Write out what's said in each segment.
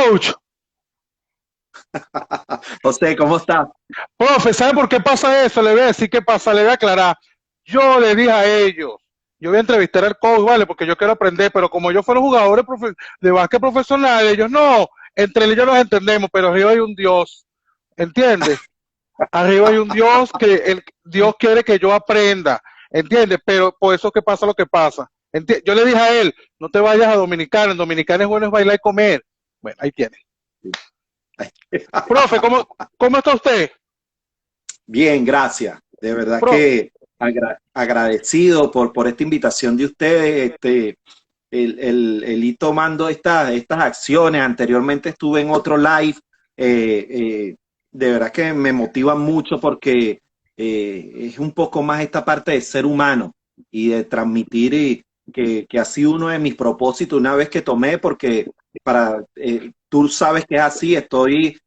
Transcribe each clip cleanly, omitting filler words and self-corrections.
coach. José, ¿cómo estás? Profe, ¿sabe por qué pasa eso? Le voy a decir qué pasa, le voy a aclarar. Yo le dije a ellos, yo voy a entrevistar al coach, ¿vale? Porque yo quiero aprender, pero como yo fueron jugadores de básquet profesional, ellos no, entre ellos nos entendemos, pero arriba hay un Dios, ¿entiendes? Arriba hay un Dios que Dios quiere que yo aprenda, ¿entiendes? Pero por eso que pasa lo que pasa. Yo le dije a él, no te vayas a Dominicana, en Dominicana es bueno es bailar y comer. Bueno, ahí tiene. Profe, ¿cómo está usted? Bien, gracias. De verdad Profe, que agradecido por esta invitación de ustedes, el ir tomando estas acciones. Anteriormente estuve en otro live. De verdad que me motiva mucho porque es un poco más esta parte de ser humano y de transmitir que ha sido uno de mis propósitos una vez que tomé, porque tú sabes que es así, estoy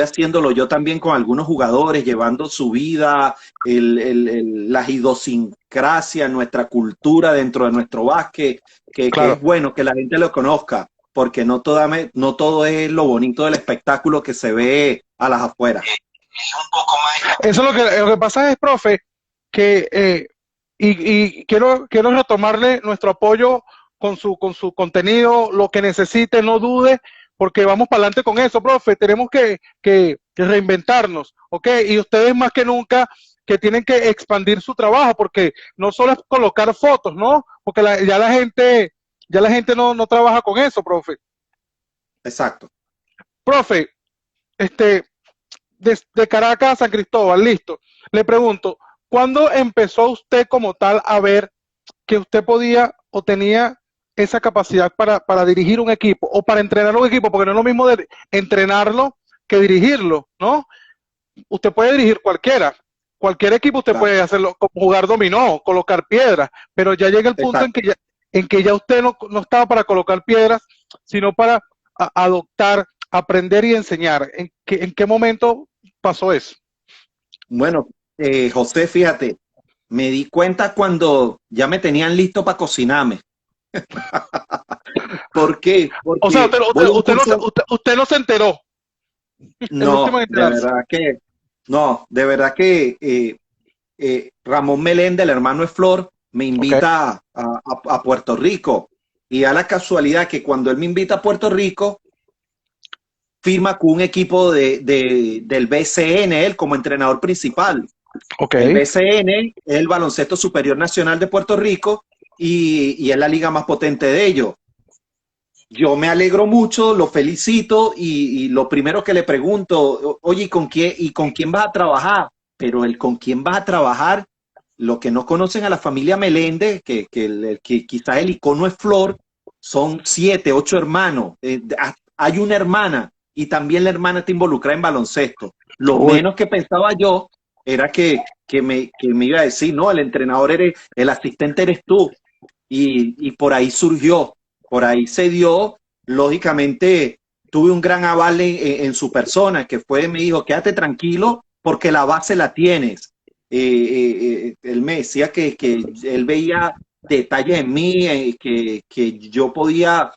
haciéndolo yo también con algunos jugadores, llevando su vida, la idiosincrasia, nuestra cultura dentro de nuestro básquet, que es claro. bueno que la gente lo conozca, porque no todo es lo bonito del espectáculo que se ve a las afueras. Eso es lo que pasa es, profe, que y quiero retomarle nuestro apoyo con su contenido, lo que necesite, no dude, porque vamos para adelante con eso, profe. Tenemos que reinventarnos, ¿ok? Y ustedes más que nunca que tienen que expandir su trabajo, porque no solo es colocar fotos, ¿no? Porque ya la gente no trabaja con eso, profe. Exacto. Profe, este, de Caracas a San Cristóbal, listo. Le pregunto, ¿cuándo empezó usted como tal a ver que usted podía o tenía esa capacidad para dirigir un equipo o para entrenar un equipo? Porque no es lo mismo de entrenarlo que dirigirlo, ¿no? Usted puede dirigir cualquier equipo usted Claro. puede hacerlo, como jugar dominó, colocar piedras, pero ya llega el punto Exacto. en que ya usted no estaba para colocar piedras, sino para adoptar, aprender y enseñar. En qué momento pasó eso? Bueno, José, fíjate, me di cuenta cuando ya me tenían listo para cocinarme. ¿Por qué? O sea, Porque voy a un curso. usted no se enteró, el último No, en enterarse. de verdad que Ramón Meléndez, el hermano de Flor, me Ok, invita a Puerto Rico. Y a la casualidad que cuando él me invita a Puerto Rico, firma con un equipo del BCN, él como entrenador principal. ok. El BCN es el Baloncesto Superior Nacional de Puerto Rico y es la liga más potente de ellos. Yo me alegro mucho, lo felicito y lo primero que le pregunto, oye, ¿y con quién vas a trabajar? Pero el con quién vas a trabajar, lo que no conocen a la familia Meléndez, que quizás el icono es Flor, son 7, 8 hermanos. Hay una hermana y también la hermana está involucrada en baloncesto. Lo Uy, menos que pensaba yo era que me iba a decir, no, el entrenador el asistente eres tú. Y por ahí surgió, por ahí se dio, lógicamente tuve un gran aval en su persona, que fue, me dijo, quédate tranquilo porque la base la tienes. Él me decía que él veía detalles en mí, que yo podía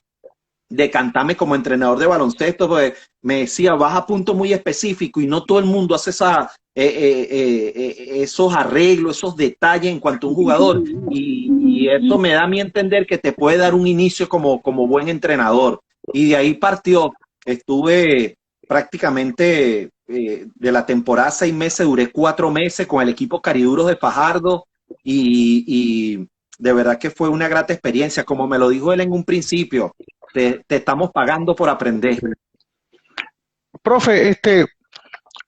decantarme como entrenador de baloncesto, pues me decía, vas a punto muy específico y no todo el mundo hace esos arreglos, esos detalles en cuanto a un jugador y eso me da a mí entender que te puede dar un inicio como buen entrenador. Y de ahí partió, estuve prácticamente de la temporada 6 meses, duré 4 meses con el equipo Cariduros de Fajardo y de verdad que fue una grata experiencia, como me lo dijo él en un principio, te estamos pagando por aprender. profe,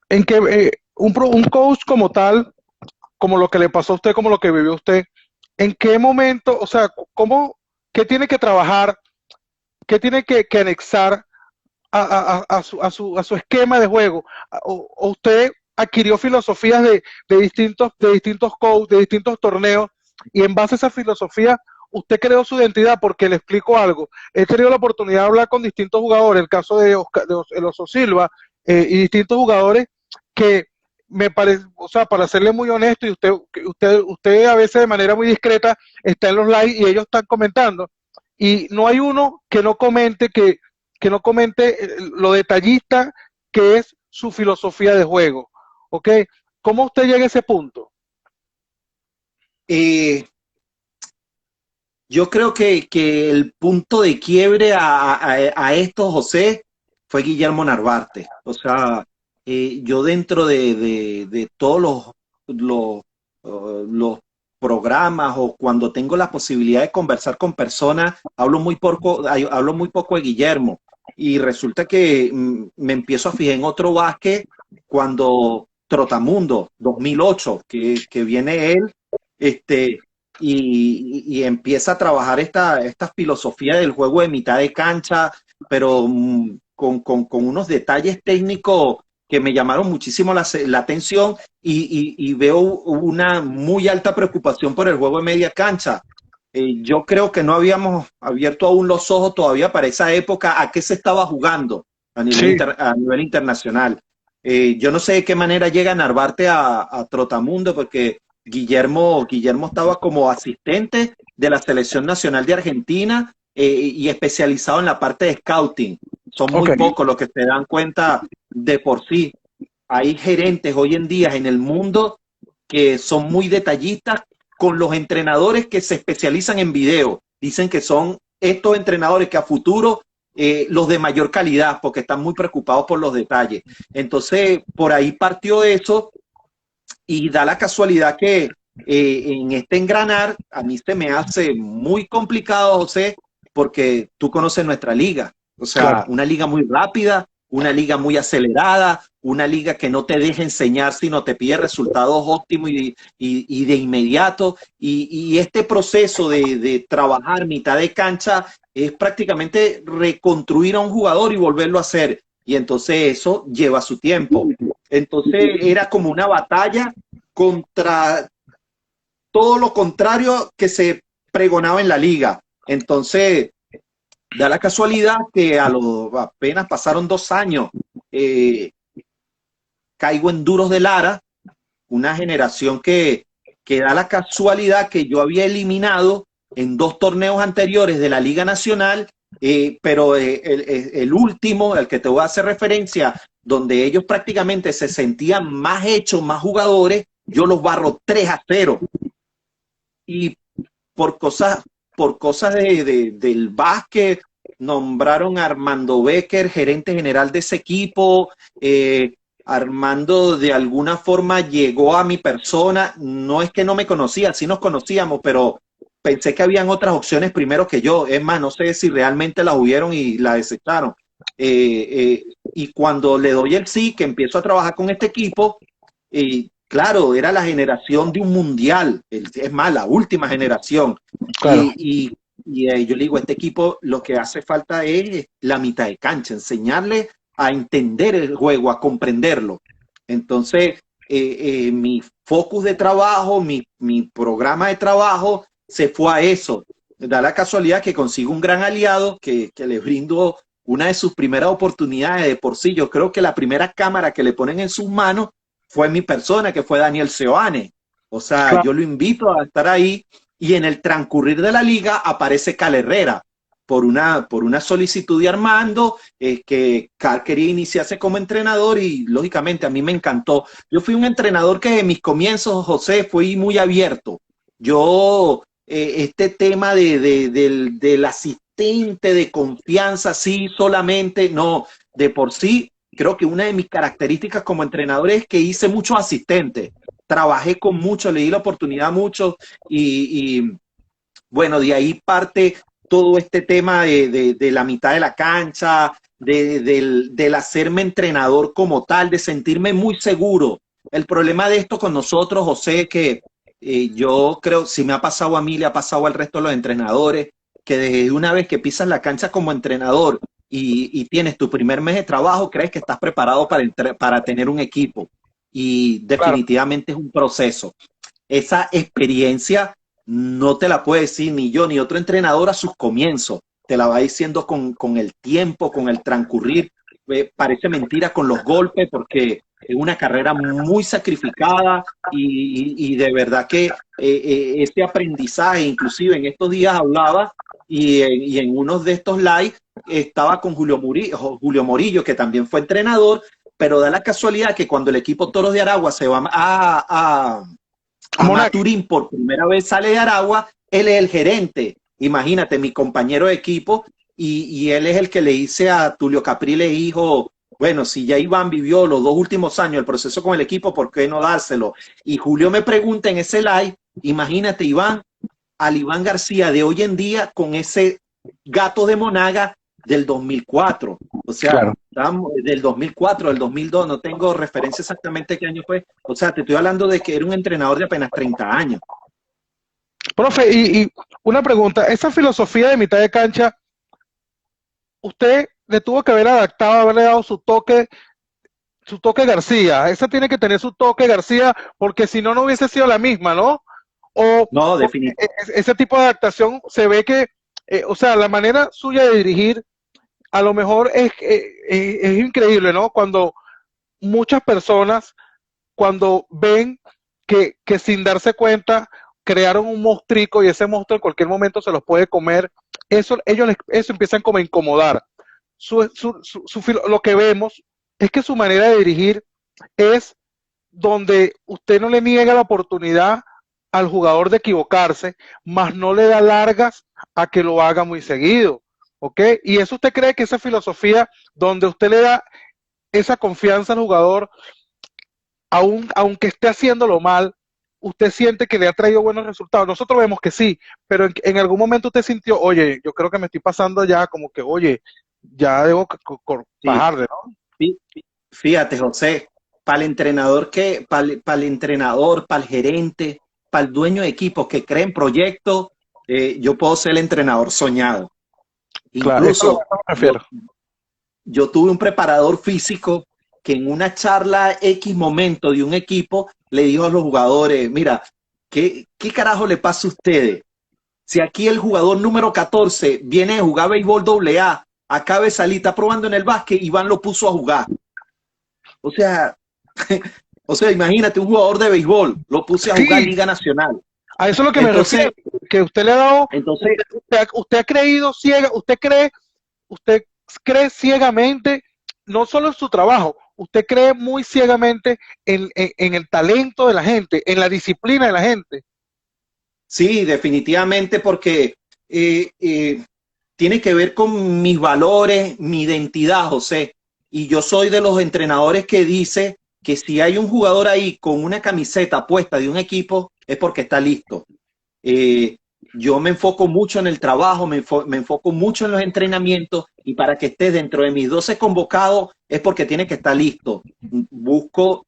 en que un coach como tal, como lo que le pasó a usted, como lo que vivió usted, ¿en qué momento, o sea, qué tiene que trabajar, qué tiene que anexar a su esquema de juego? O usted adquirió filosofías de distintos coaches, de distintos torneos, y en base a esa filosofía, usted creó su identidad, porque le explico algo. He tenido la oportunidad de hablar con distintos jugadores, el caso el Oso Silva, y distintos jugadores que me parece, o sea, para serle muy honesto, y usted a veces de manera muy discreta está en los likes y ellos están comentando, y no hay uno que no comente que que no comente lo detallista que es su filosofía de juego, ¿ok? ¿Cómo usted llega a ese punto? Eh, yo creo que el punto de quiebre a esto, José, fue Guillermo Narvarte. O sea, yo dentro de todos los, los programas o cuando tengo la posibilidad de conversar con personas, hablo muy poco de Guillermo. Y resulta que me empiezo a fijar en otro básquet cuando Trotamundo, 2008, que viene él, este, y empieza a trabajar esta filosofía del juego de mitad de cancha, pero con unos detalles técnicos que me llamaron muchísimo la atención y veo una muy alta preocupación por el juego de media cancha. Yo creo que no habíamos abierto aún los ojos todavía para esa época a qué se estaba jugando Sí, a nivel internacional. Yo no sé de qué manera llega Narvarte a Trotamundo, porque Guillermo estaba como asistente de la Selección Nacional de Argentina y especializado en la parte de scouting. Son ok, muy pocos los que se dan cuenta de por sí. Hay gerentes hoy en día en el mundo que son muy detallistas con los entrenadores que se especializan en video. Dicen que son estos entrenadores que a futuro los de mayor calidad, porque están muy preocupados por los detalles. Entonces, por ahí partió eso y da la casualidad que en este engranar a mí se me hace muy complicado, José, porque tú conoces nuestra liga. O sea, claro. una liga muy rápida, una liga muy acelerada, una liga que no te deja enseñar, sino te pide resultados óptimos y de inmediato. Y este proceso de trabajar mitad de cancha es prácticamente reconstruir a un jugador y volverlo a hacer. Y entonces eso lleva su tiempo. Entonces era como una batalla contra todo lo contrario que se pregonaba en la liga. Entonces, da la casualidad que apenas pasaron 2 años, eh, caigo en Duros de Lara, una generación que da la casualidad que yo había eliminado en 2 torneos anteriores de la Liga Nacional, pero el último, al que te voy a hacer referencia, donde ellos prácticamente se sentían más hechos, más jugadores, yo los barro 3-0. Y por cosas, por cosas del básquet, nombraron a Armando Becker, gerente general de ese equipo. Armando de alguna forma llegó a mi persona. No es que no me conocía, sí nos conocíamos, pero pensé que habían otras opciones primero que yo. Es más, no sé si realmente las hubieron y la desecharon. Y cuando le doy el sí, que empiezo a trabajar con este equipo, claro, era la generación de un mundial, es más, la última generación. Claro. Yo le digo, este equipo lo que hace falta es la mitad de cancha, enseñarle a entender el juego, a comprenderlo. Entonces, mi focus de trabajo, mi programa de trabajo se fue a eso. Da la casualidad que consigo un gran aliado que le brindo una de sus primeras oportunidades de por sí. Yo creo que la primera cámara que le ponen en sus manos fue mi persona, que fue Daniel Seoane. O sea, Claro. yo lo invito a estar ahí y en el transcurrir de la liga aparece Cal Herrera por una solicitud de Armando, que Cal quería iniciarse como entrenador y lógicamente a mí me encantó. Yo fui un entrenador que en mis comienzos, José, fui muy abierto. Yo, este tema del asistente de confianza, sí, solamente, no, de por sí, creo que una de mis características como entrenador es que hice muchos asistentes, trabajé con muchos, le di la oportunidad a muchos y bueno, de ahí parte todo este tema de la mitad de la cancha, del hacerme entrenador como tal, de sentirme muy seguro. El problema de esto con nosotros, José, es que yo creo, si me ha pasado a mí, le ha pasado al resto de los entrenadores, que desde una vez que pisas la cancha como entrenador y tienes tu primer mes de trabajo, crees que estás preparado para tener un equipo. Y Claro. definitivamente es un proceso. Esa experiencia no te la puede decir ni yo ni otro entrenador a sus comienzos. Te la va diciendo con el tiempo, con el transcurrir. Parece mentira con los golpes porque es una carrera muy sacrificada y de verdad que ese aprendizaje, inclusive en estos días hablaba y en uno de estos live estaba con Julio Morillo, que también fue entrenador, pero da la casualidad que cuando el equipo Toros de Aragua se va a Monaga. Maturín por primera vez sale de Aragua, él es el gerente. Imagínate, mi compañero de equipo, y él es el que le dice a Tulio Capriles, hijo, bueno, si ya Iván vivió los 2 últimos años el proceso con el equipo, ¿por qué no dárselo? Y Julio me pregunta en ese live, imagínate, Iván, al Iván García de hoy en día con ese gato de Monaga del 2004. O sea, Claro. del 2004, del 2002, no tengo referencia exactamente qué año fue. O sea, te estoy hablando de que era un entrenador de apenas 30 años. Profe, y una pregunta, esa filosofía de mitad de cancha, usted le tuvo que haber adaptado, haberle dado su toque García. Esa tiene que tener su toque García, porque si no, no hubiese sido la misma, ¿no? O No, porque definitivamente. ese tipo de adaptación se ve que, o sea, la manera suya de dirigir a lo mejor es increíble, ¿no? Cuando muchas personas, cuando ven que sin darse cuenta crearon un monstruo y ese monstruo en cualquier momento se los puede comer, eso empiezan como a incomodar. Lo que vemos es que su manera de dirigir es donde usted no le niega la oportunidad al jugador de equivocarse, más no le da largas a que lo haga muy seguido, ¿ok? Y eso usted cree que esa filosofía donde usted le da esa confianza al jugador, aunque esté haciéndolo mal, usted siente que le ha traído buenos resultados. Nosotros vemos que sí, pero en algún momento usted sintió, oye, yo creo que me estoy pasando ya, como que, oye, ya debo Sí, bajarle, ¿no? fíjate, José, para el entrenador para el entrenador, para el gerente, para el dueño de equipos que creen proyectos, yo puedo ser el entrenador soñado. Claro, eso es lo que Incluso me yo, refiero. yo tuve un preparador físico que en una charla X momento de un equipo le dijo a los jugadores, mira, ¿qué carajo le pasa a ustedes? Si aquí el jugador número 14 viene a jugar béisbol AA, acaba de salir, está probando en el básquet, Iván lo puso a jugar. O sea, imagínate un jugador de béisbol, lo puse a jugar Sí, Liga Nacional. a eso es lo que me Entonces, refiero, que usted le ha dado, entonces, usted ha creído ciega, usted cree ciegamente, no solo en su trabajo, usted cree muy ciegamente en el talento de la gente, en la disciplina de la gente. sí, definitivamente porque eh, eh, tiene que ver con mis valores, mi identidad, José. Y yo soy de los entrenadores que dice que si hay un jugador ahí con una camiseta puesta de un equipo, es porque está listo. Eh, yo me enfoco mucho en el trabajo, me enfoco mucho en los entrenamientos y para que esté dentro de mis 12 convocados es porque tiene que estar listo.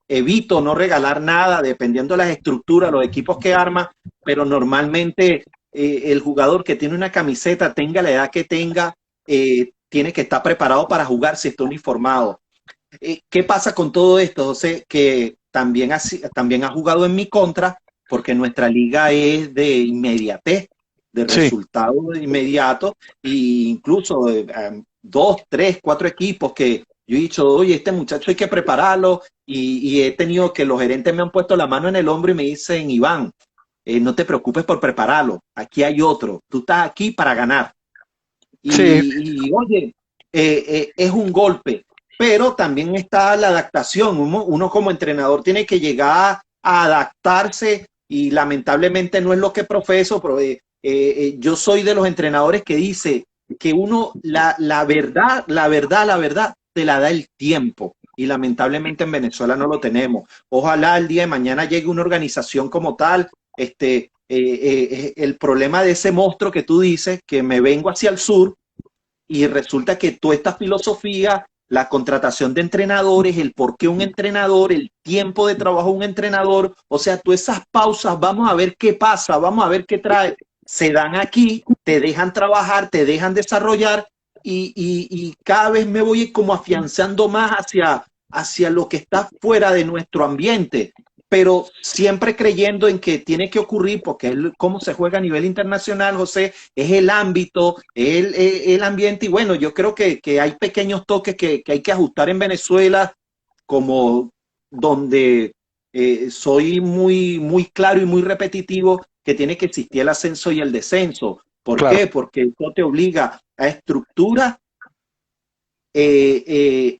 Evito no regalar nada dependiendo de las estructuras, los equipos que arma, pero normalmente el jugador que tiene una camiseta, tenga la edad que tenga, tiene que estar preparado para jugar si está uniformado. ¿Qué pasa con todo esto, José? Que también ha jugado en mi contra porque nuestra liga es de inmediatez, de Sí, resultados de inmediato, e incluso 2, 3, 4 equipos que yo he dicho, oye, este muchacho hay que prepararlo, y he tenido que los gerentes me han puesto la mano en el hombro y me dicen, Iván, no te preocupes por prepararlo, aquí hay otro, tú estás aquí para ganar. sí, Oye, es un golpe, pero también está la adaptación. Uno como entrenador tiene que llegar a adaptarse y lamentablemente no es lo que profeso, pero yo soy de los entrenadores que dice que uno, la verdad, te la da el tiempo. Y lamentablemente en Venezuela no lo tenemos. Ojalá el día de mañana llegue una organización como tal. El problema de ese monstruo que tú dices, que me vengo hacia el sur, y resulta que toda esta filosofía, la contratación de entrenadores, el por qué un entrenador, el tiempo de trabajo de un entrenador, o sea, todas esas pausas, vamos a ver qué pasa, vamos a ver qué trae, se dan aquí, te dejan trabajar, te dejan desarrollar, y cada vez me voy como afianzando más hacia lo que está fuera de nuestro ambiente, pero siempre creyendo en que tiene que ocurrir, porque es cómo se juega a nivel internacional, José, es el ámbito, el ambiente, y bueno, yo creo que hay pequeños toques que hay que ajustar en Venezuela, como donde soy muy, muy claro y muy repetitivo que tiene que existir el ascenso y el descenso, ¿Por claro. qué? Porque eso te obliga a estructuras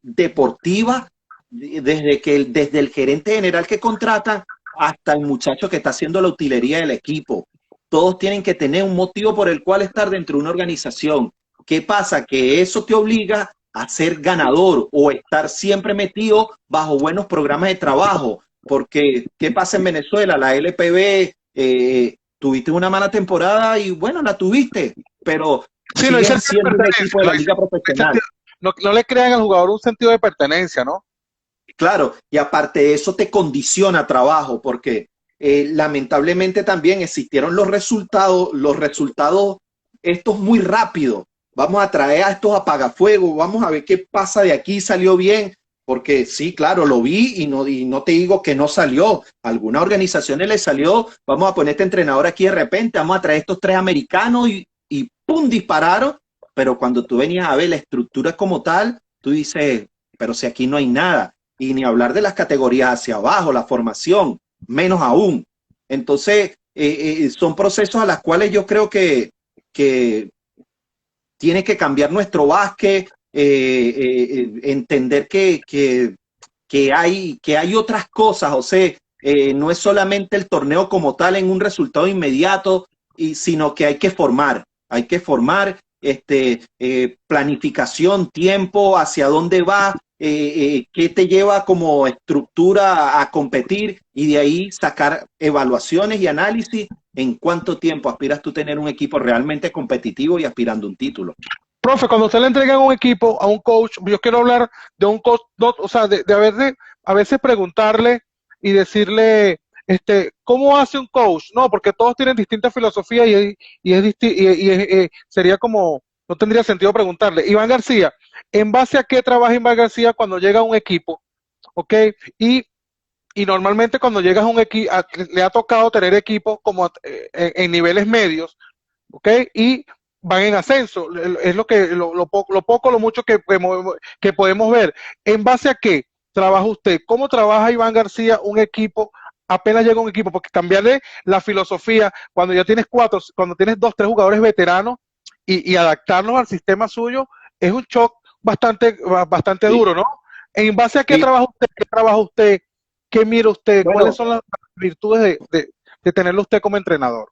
deportivas, desde el gerente general que contratan hasta el muchacho que está haciendo la utilería del equipo. Todos tienen que tener un motivo por el cual estar dentro de una organización. ¿Qué pasa? Que eso te obliga a ser ganador o estar siempre metido bajo buenos programas de trabajo. Porque, ¿qué pasa en Venezuela? La LPB, tuviste una mala temporada y bueno, la tuviste, pero Sí, no hay siguen sentido de siendo un pertenencia, equipo de no la hay, liga no hay profesional. sentido, no le crean al jugador un sentido de pertenencia, ¿no? Claro, y aparte de eso te condiciona trabajo, porque lamentablemente también existieron los resultados estos muy rápidos. Vamos a traer a estos apagafuegos, vamos a ver qué pasa de aquí, salió bien, porque sí, claro, lo vi y no te digo que no salió. A algunas organizaciones les salió, vamos a poner este entrenador aquí de repente, vamos a traer estos tres americanos y ¡pum! Dispararon, pero cuando tú venías a ver la estructura como tal, tú dices, pero si aquí no hay nada y ni hablar de las categorías hacia abajo, la formación, menos aún. Entonces, son procesos a los cuales yo creo que tiene que cambiar nuestro básquet, entender que hay otras cosas, o sea, no es solamente el torneo como tal en un resultado inmediato, sino que hay que formar planificación, tiempo, hacia dónde va, qué te lleva como estructura a competir y de ahí sacar evaluaciones y análisis en cuánto tiempo aspiras tú a tener un equipo realmente competitivo y aspirando a un título. Profe, cuando usted le entrega un equipo a un coach, yo quiero hablar de un coach, no, o sea, a veces preguntarle y decirle, ¿cómo hace un coach? No, porque todos tienen distintas filosofías sería como, no tendría sentido preguntarle. Iván García, ¿en base a qué trabaja Iván García cuando llega a un equipo? ¿Ok? Y, y normalmente cuando llegas a un equipo, le ha tocado tener equipos como en niveles medios, ¿ok? Y van en ascenso. Es lo poco, lo mucho que podemos ver. ¿En base a qué trabaja usted? ¿Cómo trabaja Iván García un equipo? Apenas llega un equipo, porque cambiarle la filosofía cuando ya tienes cuando tienes dos, tres jugadores veteranos y adaptarlos al sistema suyo es un shock bastante Sí, duro, ¿no? ¿En base a qué sí. trabaja usted? ¿Qué trabaja usted? ¿Qué mira usted? ¿Cuáles Bueno, son las virtudes de tenerlo usted como entrenador?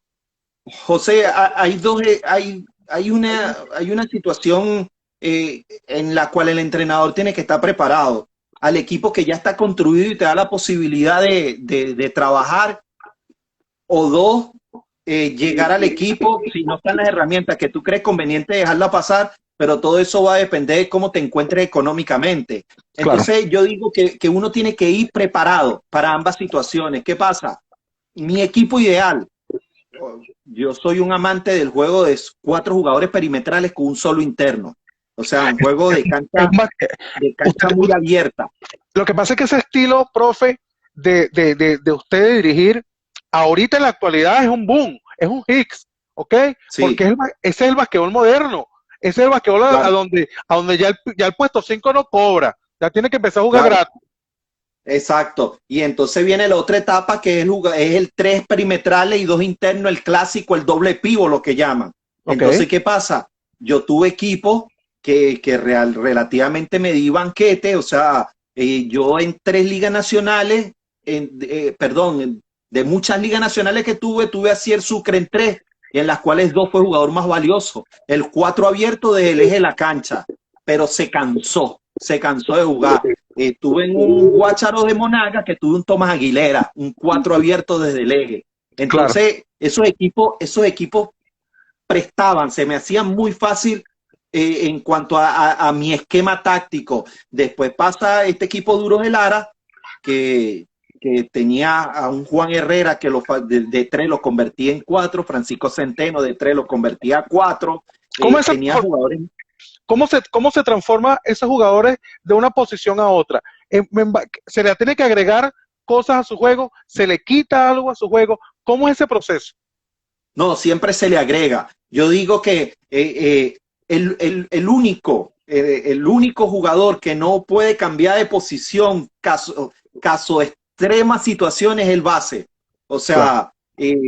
José, hay una situación en la cual el entrenador tiene que estar preparado. Al equipo que ya está construido y te da la posibilidad de trabajar, o dos, llegar al equipo, si no están las herramientas que tú crees conveniente dejarla pasar, pero todo eso va a depender de cómo te encuentres económicamente. Claro. Entonces yo digo que uno tiene que ir preparado para ambas situaciones. ¿Qué pasa? Mi equipo ideal, yo soy un amante del juego de cuatro jugadores perimetrales con un solo interno. O sea, un juego Es más, de cancha usted, muy abierta. lo que pasa es que ese estilo, profe, de usted de dirigir, ahorita en la actualidad es un boom, es un hits, ¿ok? Porque Sí, ese es el basquetbol moderno, ese es el basquetbol claro, a donde ya el puesto 5 no cobra, ya tiene que empezar a jugar claro. gratis. Exacto. Y entonces viene la otra etapa que es el tres perimetrales y dos internos, el clásico, el doble pivo, lo que llaman. ¿Ok? Entonces, ¿qué pasa? Yo tuve equipos relativamente me di banquete, o sea, yo en tres ligas nacionales, de muchas ligas nacionales que tuve a Cier Sucre en tres, y en las cuales dos fue jugador más valioso. El cuatro abierto desde el eje de la cancha, pero se cansó de jugar. Tuve en un Guácharo de Monaga que tuve un Tomás Aguilera, un cuatro abierto desde el eje. Claro. Entonces, esos equipos prestaban, se me hacían muy fácil en cuanto a mi esquema táctico. Después pasa este equipo Duros de Lara, que tenía a un Juan Herrera que de tres lo convertía en cuatro, Francisco Centeno de tres lo convertía a cuatro, ¿Cómo, esa, tenía jugadores. cómo se transforma esos jugadores de una posición a otra? ¿Se le tiene que agregar cosas a su juego? ¿Se le quita algo a su juego? ¿Cómo es ese proceso? No, siempre se le agrega. Yo digo que el único jugador que no puede cambiar de posición caso extremas situaciones es el base. O Claro. sea,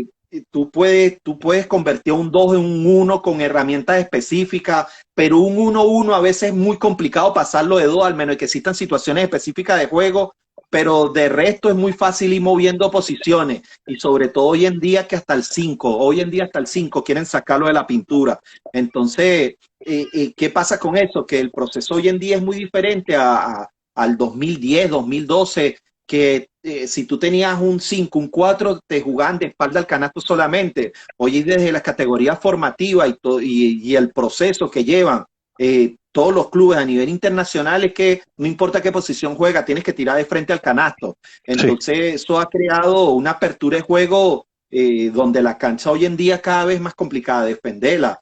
tú puedes convertir un 2 en un uno con herramientas específicas, pero un 1-1 a veces es muy complicado pasarlo de 2, al menos que existan situaciones específicas de juego, pero de resto es muy fácil ir moviendo posiciones, y sobre todo hoy en día que hoy en día hasta el 5 quieren sacarlo de la pintura. Entonces, ¿qué pasa con eso? Que el proceso hoy en día es muy diferente al 2010, 2012, que si tú tenías un 5, un 4, te jugaban de espalda al canasto solamente. Hoy desde las categorías formativas y el proceso que llevan todos los clubes a nivel internacional es que no importa qué posición juega, tienes que tirar de frente al canasto. Sí. Entonces eso ha creado una apertura de juego donde la cancha hoy en día cada vez más complicada de defenderla.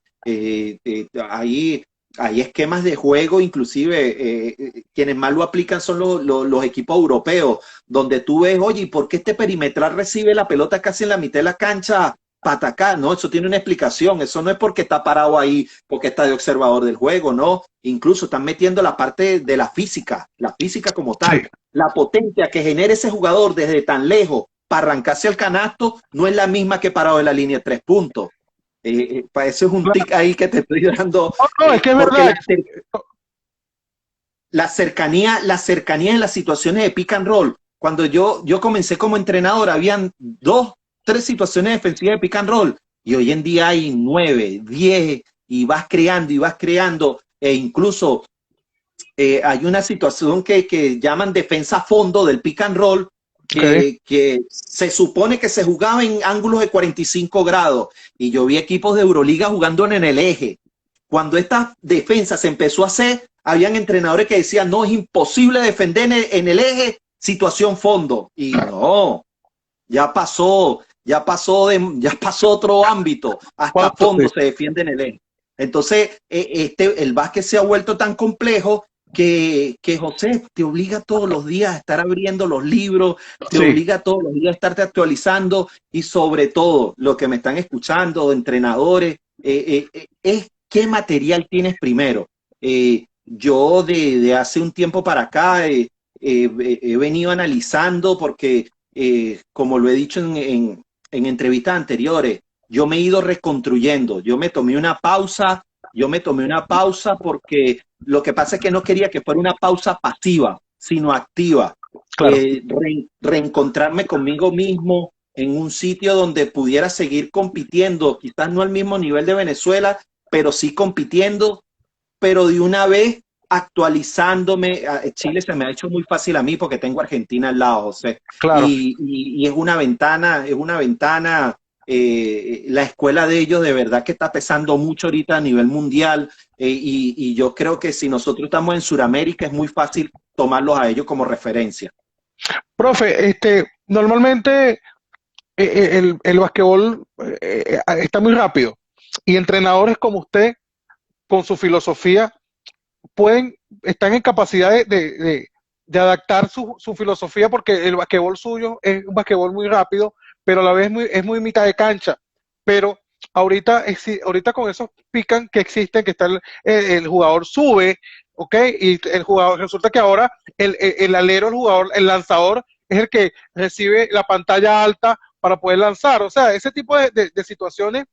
Hay esquemas de juego, inclusive quienes más lo aplican son los equipos europeos, donde tú ves, oye, ¿y por qué este perimetral recibe la pelota casi en la mitad de la cancha para atacar? No, eso tiene una explicación. Eso no es porque está parado ahí, porque está de observador del juego, no. Incluso están metiendo la parte de la física como tal. Sí. La potencia que genera ese jugador desde tan lejos para arrancarse al canasto no es la misma que parado de la línea de 3 puntos. Para eso es un tic ahí que te estoy dando, No, es que es porque verdad. la cercanía en las situaciones de pick and roll. Cuando yo comencé como entrenador, habían 2, 3 situaciones defensivas de pick and roll, y hoy en día hay 9, 10, y vas creando, e incluso hay una situación que llaman defensa a fondo del pick and roll, Okay. que se supone que se jugaba en ángulos de 45 grados, y yo vi equipos de Euroliga jugando en el eje. Cuando esta defensa se empezó a hacer, habían entrenadores que decían, no, es imposible defender en el eje, situación fondo. Y no, ya pasó otro ámbito, hasta ¿Cuánto? Sí. fondo se defiende en el eje. Entonces, el básquet se ha vuelto tan complejo que José te obliga todos los días a estar abriendo los libros, te Sí. obliga todos los días a estarte actualizando, y sobre todo, lo que me están escuchando, entrenadores, es qué material tienes primero. Yo de hace un tiempo para acá he venido analizando porque, como lo he dicho en entrevistas anteriores, yo me he ido reconstruyendo. Yo me tomé una pausa porque lo que pasa es que no quería que fuera una pausa pasiva, sino activa. Claro. Reencontrarme conmigo mismo en un sitio donde pudiera seguir compitiendo, quizás no al mismo nivel de Venezuela, pero sí compitiendo, pero de una vez actualizándome. Chile se me ha hecho muy fácil a mí porque tengo Argentina al lado, José. Claro. Y es una ventana. La escuela de ellos de verdad que está pesando mucho ahorita a nivel mundial, y yo creo que si nosotros estamos en Sudamérica es muy fácil tomarlos a ellos como referencia. Profe, normalmente el basquetbol está muy rápido y entrenadores como usted, con su filosofía, están en capacidad de adaptar su filosofía porque el basquetbol suyo es un basquetbol muy rápido, pero a la vez es muy mitad de cancha. Pero ahorita con esos pican que existen, que está el jugador sube, ¿ok? Y el jugador, resulta que ahora el alero, el jugador, el lanzador, es el que recibe la pantalla alta para poder lanzar. O sea, ese tipo de situaciones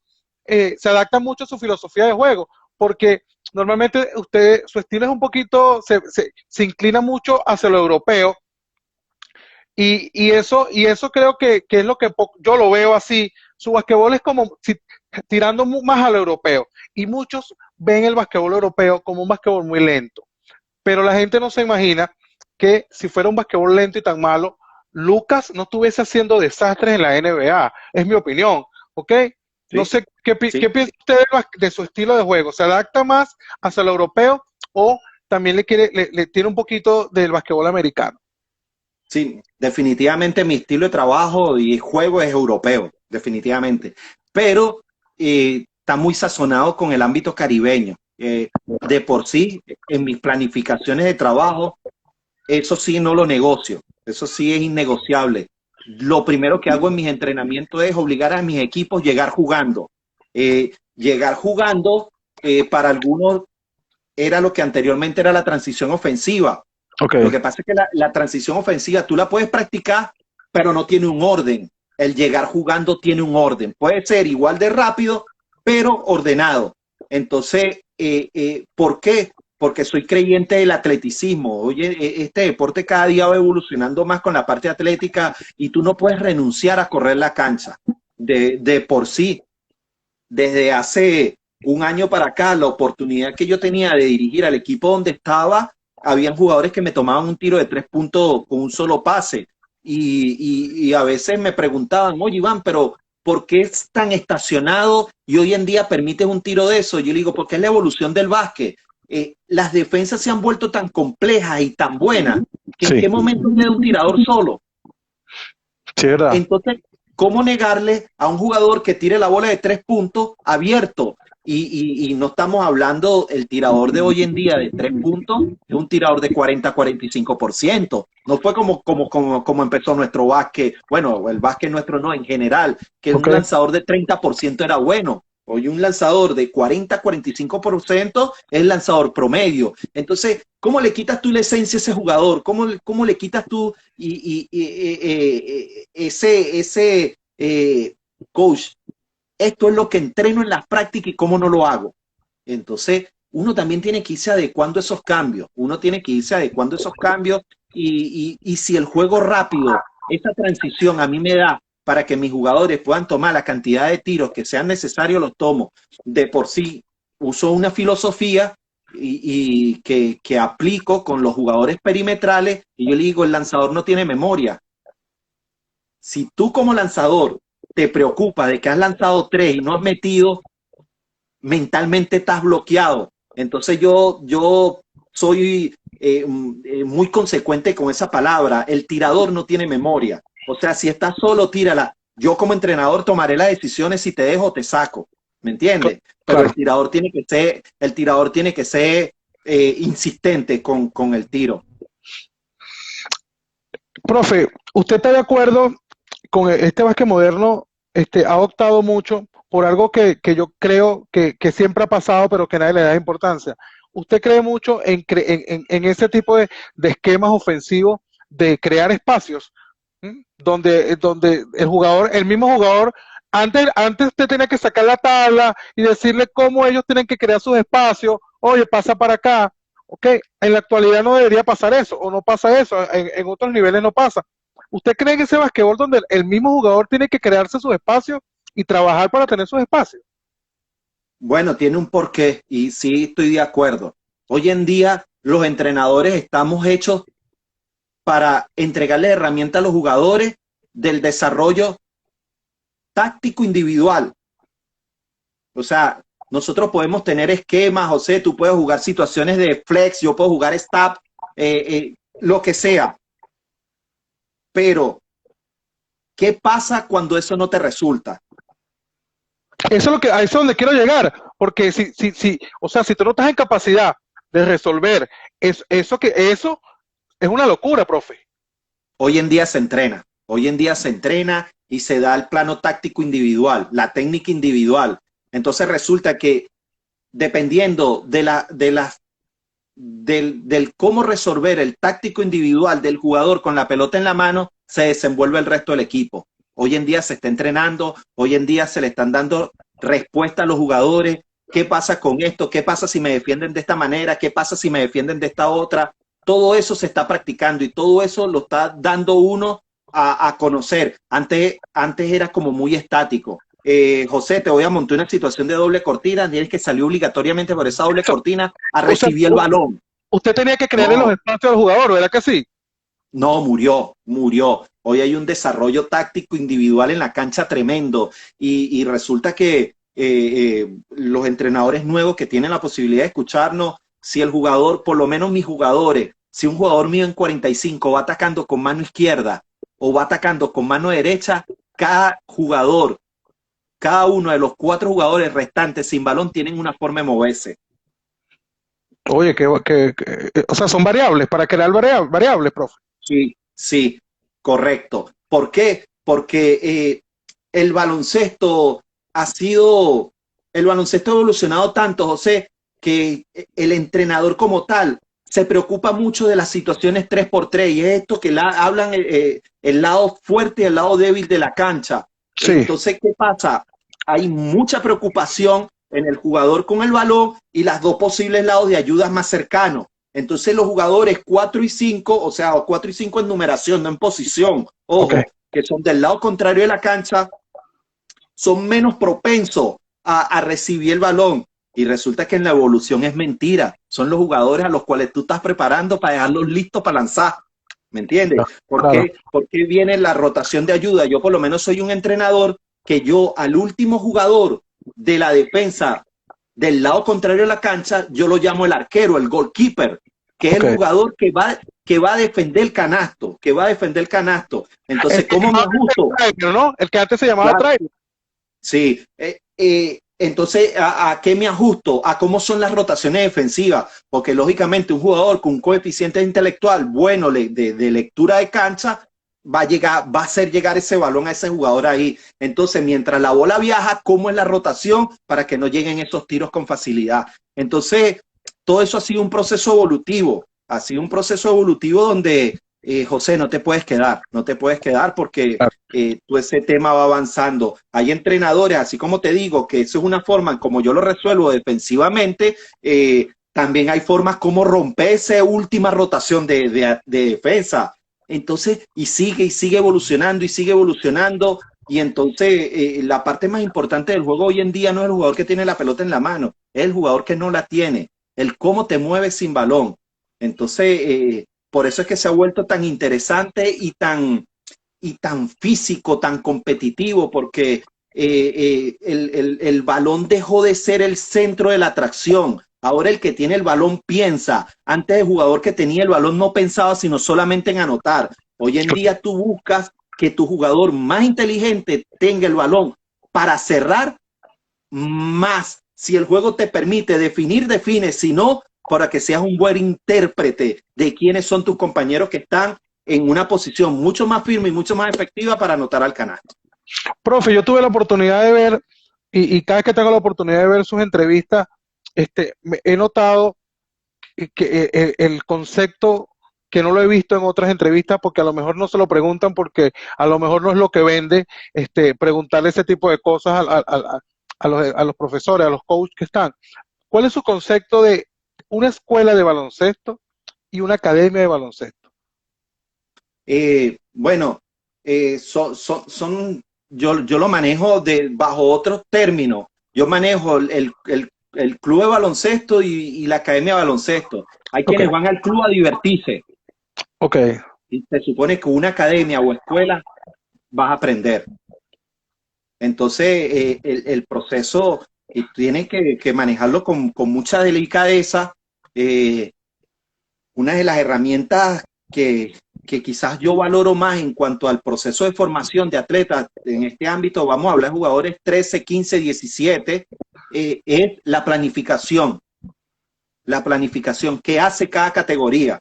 se adaptan mucho a su filosofía de juego, porque normalmente su estilo es un poquito, se inclina mucho hacia lo europeo, y eso creo que es lo que yo lo veo así. Su basquetbol es como si, tirando más al europeo, y muchos ven el basquetbol europeo como un basquetbol muy lento, pero la gente no se imagina que si fuera un basquetbol lento y tan malo, Lucas no estuviese haciendo desastres en la NBA, es mi opinión, ¿ok? No ¿Sí? sé, ¿qué ¿Sí? piensa usted de su estilo de juego? ¿Se adapta más hacia lo europeo o también le tiene un poquito del basquetbol americano? Sí, definitivamente mi estilo de trabajo y juego es europeo, definitivamente. Pero está muy sazonado con el ámbito caribeño. De por sí, en mis planificaciones de trabajo, eso sí no lo negocio. Eso sí es innegociable. Lo primero que hago en mis entrenamientos es obligar a mis equipos a llegar jugando. Llegar jugando, para algunos era lo que anteriormente era la transición ofensiva. Ok. Lo que pasa es que la transición ofensiva tú la puedes practicar, pero no tiene un orden. el llegar jugando tiene un orden. Puede ser igual de rápido, pero ordenado. Entonces, ¿por qué? Porque soy creyente del atleticismo. Oye, este deporte cada día va evolucionando más con la parte atlética y tú no puedes renunciar a correr la cancha. De por sí, desde hace un año para acá, la oportunidad que yo tenía de dirigir al equipo donde estaba, habían jugadores que me tomaban un tiro de 3 puntos con un solo pase. Y a veces me preguntaban, oye Iván, pero ¿por qué es tan estacionado y hoy en día permites un tiro de eso? Yo le digo, porque es la evolución del básquet. Las defensas se han vuelto tan complejas y tan buenas que en Sí, qué momento queda un tirador solo. sí, es verdad. Entonces, ¿cómo negarle a un jugador que tire la bola de 3 puntos abierto? Y no estamos hablando, el tirador de hoy en día de 3 puntos es un tirador de 40-45%. No fue como empezó nuestro básquet. Bueno, el básquet nuestro no, en general, que Ok. un lanzador de 30% era bueno. Hoy un lanzador de 40-45% es el lanzador promedio. Entonces, ¿cómo le quitas tú la esencia a ese jugador? ¿Cómo le quitas tú ese coach? Esto es lo que entreno en las prácticas y cómo no lo hago. Entonces, uno también tiene que irse adecuando esos cambios. Uno tiene que irse adecuando esos cambios y si el juego rápido, esa transición a mí me da para que mis jugadores puedan tomar la cantidad de tiros que sean necesarios, los tomo. De por sí, uso una filosofía que aplico con los jugadores perimetrales y yo le digo, el lanzador no tiene memoria. Si tú como lanzador te preocupa de que has lanzado 3 y no has metido, mentalmente estás bloqueado. Entonces yo soy muy consecuente con esa palabra. El tirador no tiene memoria. O sea, si estás solo, tírala. Yo como entrenador tomaré las decisiones si te dejo o te saco. ¿Me entiendes? Pero Claro. el tirador tiene que ser insistente con el tiro. Profe, ¿usted está de acuerdo con este básquet moderno? Ha optado mucho por algo que yo creo que siempre ha pasado, pero que nadie le da importancia. ¿Usted cree mucho en ese tipo de esquemas ofensivos de crear espacios? Donde el jugador, el mismo jugador, antes usted tenía que sacar la tabla y decirle cómo ellos tienen que crear sus espacios, oye, pasa para acá, ok, en la actualidad no debería pasar eso, o no pasa eso, en otros niveles no pasa. ¿Usted cree en ese basquetbol donde el mismo jugador tiene que crearse sus espacios y trabajar para tener sus espacios? Bueno, tiene un porqué y sí estoy de acuerdo. Hoy en día los entrenadores estamos hechos para entregarle herramientas a los jugadores del desarrollo táctico individual. O sea, nosotros podemos tener esquemas, José, tú puedes jugar situaciones de flex, yo puedo jugar stop, lo que sea. Pero, ¿qué pasa cuando eso no te resulta? Eso es a eso es donde quiero llegar, porque o sea, si tú no estás en capacidad de resolver eso es una locura, profe. Hoy en día se entrena. Hoy en día se entrena y se da el plano táctico individual, la técnica individual. Entonces resulta que dependiendo del cómo resolver el táctico individual del jugador con la pelota en la mano, se desenvuelve el resto del equipo. Hoy en día se está entrenando, hoy en día se le están dando respuesta a los jugadores. ¿Qué pasa con esto? ¿Qué pasa si me defienden de esta manera? ¿Qué pasa si me defienden de esta otra? Todo eso se está practicando y todo eso lo está dando uno a conocer. Antes era como muy estático. José, te voy a montar una situación de doble cortina, tienes que salir obligatoriamente por esa doble cortina a O sea, recibir el balón. usted tenía que crearle los No, espacios al jugador, ¿verdad que sí? no, murió. Hoy hay un desarrollo táctico individual en la cancha tremendo y resulta que los entrenadores nuevos que tienen la posibilidad de escucharnos, si el jugador, por lo menos mis jugadores, si un jugador mío en 45 va atacando con mano izquierda o va atacando con mano derecha, cada jugador, cada uno de los 4 jugadores restantes sin balón tienen una forma de moverse. Oye, o sea, son variables para crear variables, profe. Sí, sí, correcto. ¿Por qué? Porque el baloncesto ha sido, el baloncesto ha evolucionado tanto, José, que el entrenador como tal se preocupa mucho de las situaciones 3x3 y es esto que hablan el lado fuerte y el lado débil de la cancha. Sí, Entonces, ¿qué pasa? Hay mucha preocupación en el jugador con el balón y las dos posibles lados de ayudas más cercanos. Entonces los jugadores 4 y 5, o sea, 4 y 5 en numeración, no en posición, ok. ojo, que son del lado contrario de la cancha, son menos propensos a recibir el balón. Y resulta que en la evolución es mentira. Son los jugadores a los cuales tú estás preparando para dejarlos listos para lanzar. ¿Me entiendes? Claro. ¿Por qué viene la rotación de ayuda? Yo por lo menos soy un entrenador que yo al último jugador de la defensa del lado contrario de la cancha, yo lo llamo el arquero, el goalkeeper, que es Ok. el jugador que va a defender el canasto, que va a defender el canasto. El Entonces, que ¿cómo me llamaba ajusto? trailer, ¿no? El que antes se llamaba Claro, trailer. sí. Entonces, ¿a qué me ajusto? A cómo son las rotaciones defensivas, porque lógicamente un jugador con un coeficiente intelectual bueno de lectura de cancha va a hacer llegar ese balón a ese jugador ahí. Entonces, mientras la bola viaja, ¿cómo es la rotación para que no lleguen esos tiros con facilidad? Entonces, todo eso ha sido un proceso evolutivo, ha sido un proceso evolutivo donde, José, no te puedes quedar porque Claro. todo ese tema va avanzando. Hay entrenadores, así como te digo, que eso es una forma como yo lo resuelvo defensivamente, también hay formas como romper esa última rotación de defensa. Entonces, y sigue evolucionando y sigue evolucionando. Y entonces, la parte más importante del juego hoy en día no es el jugador que tiene la pelota en la mano, es el jugador que no la tiene, el cómo te mueves sin balón. Entonces, por eso es que se ha vuelto tan interesante y tan físico, tan competitivo, porque el balón dejó de ser el centro de la atracción. Ahora el que tiene el balón piensa. Antes el jugador que tenía el balón no pensaba sino solamente en anotar. Hoy en día tú buscas que tu jugador más inteligente tenga el balón para cerrar más. Si el juego te permite definir, define. Si no, para que seas un buen intérprete de quiénes son tus compañeros que están en una posición mucho más firme y mucho más efectiva para anotar al canasto. Profe, yo tuve la oportunidad de ver, y cada vez que tengo la oportunidad de ver sus entrevistas, he notado que el concepto que no lo he visto en otras entrevistas, porque a lo mejor no se lo preguntan, porque a lo mejor no es lo que vende, preguntarle ese tipo de cosas a los profesores, a los coaches que están. ¿Cuál es su concepto de una escuela de baloncesto y una academia de baloncesto? Bueno, yo lo manejo bajo otros términos. Yo manejo el club de baloncesto y la academia de baloncesto. Hay Ok, quienes van al club a divertirse. ok, Y se supone que una academia o escuela vas a aprender. Entonces, el proceso tiene que manejarlo con mucha delicadeza. Eh, una de las herramientas que quizás yo valoro más en cuanto al proceso de formación de atletas en este ámbito, vamos a hablar de jugadores 13, 15, 17, es la planificación. La planificación que hace cada categoría.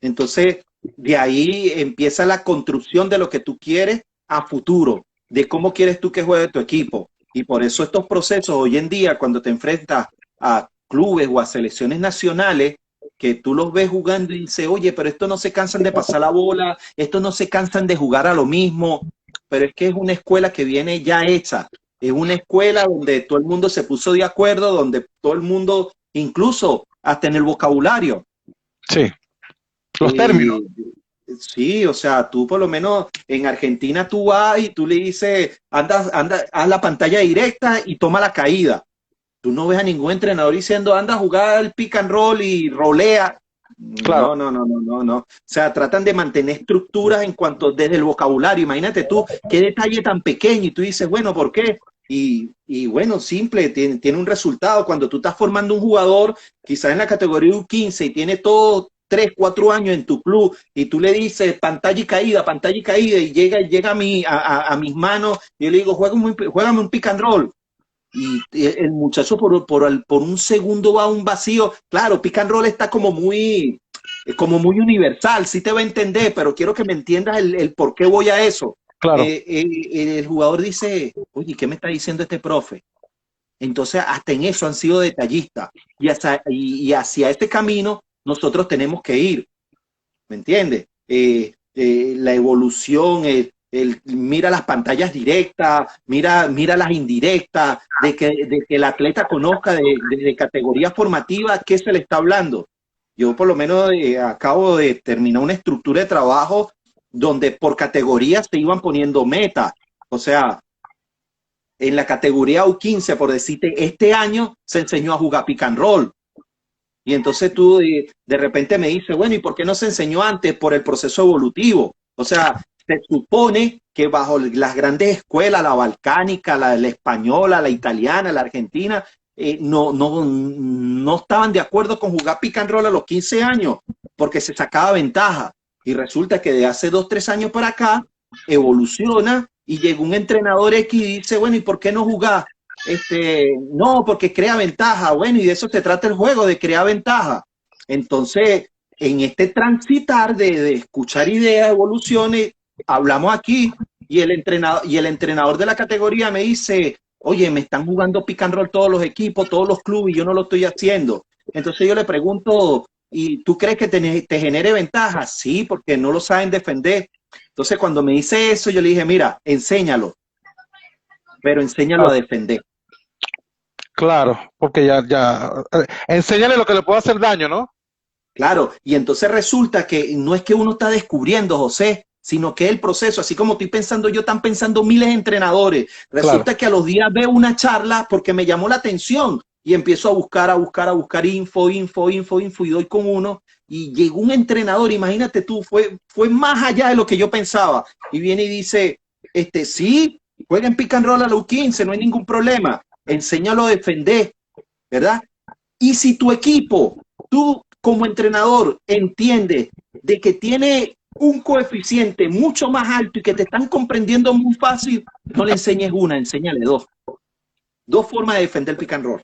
Entonces, de ahí empieza la construcción de lo que tú quieres a futuro, de cómo quieres tú que juegue tu equipo. Y por eso estos procesos hoy en día, cuando te enfrentas a clubes o a selecciones nacionales, que tú los ves jugando y dices, oye, pero estos no se cansan de pasar la bola, estos no se cansan de jugar a lo mismo, pero es que es una escuela que viene ya hecha, es una escuela donde todo el mundo se puso de acuerdo, donde todo el mundo, incluso hasta en el vocabulario. sí, los términos, Eh, sí, o sea, tú por lo menos en Argentina tú vas y tú le dices, anda, haz la pantalla directa y toma la caída. Tú no ves a ningún entrenador diciendo, anda a jugar el pick and roll y rolea. claro, No, no, no, no, no, no. O sea, tratan de mantener estructuras en cuanto desde el vocabulario. Imagínate tú, qué detalle tan pequeño y tú dices, bueno, ¿por qué? Y bueno, simple, tiene un resultado. Cuando tú estás formando un jugador, quizás en la categoría U15 y tiene todo 3, 4 años en tu club y tú le dices pantalla y caída y llega a mis manos y yo le digo, juégame un pick and roll. Y el muchacho por un segundo va a un vacío. Claro, pick and roll está como muy universal, sí te va a entender, pero quiero que me entiendas el por qué voy a eso. claro. El jugador dice, oye, ¿qué me está diciendo este profe? Entonces, hasta en eso han sido detallistas. Y hacia este camino nosotros tenemos que ir, ¿me entiendes? La evolución, mira las pantallas directas, mira las indirectas, de que el atleta conozca de categoría formativa qué se le está hablando. Yo por lo menos acabo de terminar una estructura de trabajo donde por categorías se iban poniendo metas. O sea, en la categoría U15, por decirte, este año se enseñó a jugar pick and roll. Y entonces tú de repente me dices, bueno, ¿y por qué no se enseñó antes? Por el proceso evolutivo. O sea, se supone que bajo las grandes escuelas, la balcánica, la española, la italiana, la argentina, no estaban de acuerdo con jugar pick and roll a los 15 años, porque se sacaba ventaja. Y resulta que de hace 2, 3 años para acá, evoluciona y llega un entrenador X y dice, bueno, ¿y por qué no jugar? No, porque crea ventaja. Bueno, y de eso se trata el juego, de crear ventaja. Entonces, en este transitar de escuchar ideas, evoluciones, hablamos aquí y el entrenador de la categoría me dice, oye, me están jugando pick and roll todos los equipos, todos los clubes y yo no lo estoy haciendo. Entonces yo le pregunto, ¿y tú crees que te genere ventaja? Sí, porque no lo saben defender. Entonces cuando me dice eso, yo le dije, mira, enséñalo, pero enséñalo a defender. Claro, porque enséñale lo que le puede hacer daño, ¿no? Claro, y entonces resulta que no es que uno está descubriendo, José, sino que el proceso, así como estoy pensando yo, están pensando miles de entrenadores. Resulta que a los días veo una charla porque me llamó la atención y empiezo a buscar info, y doy con uno y llegó un entrenador, imagínate tú, fue más allá de lo que yo pensaba y viene y dice, sí, juega en pick and roll a los 15, no hay ningún problema, enséñalo a defender, ¿verdad? Y si tu equipo, tú como entrenador entiendes de que tiene un coeficiente mucho más alto y que te están comprendiendo muy fácil, no le enseñes una, enséñale dos. Dos formas de defender el pick and roll.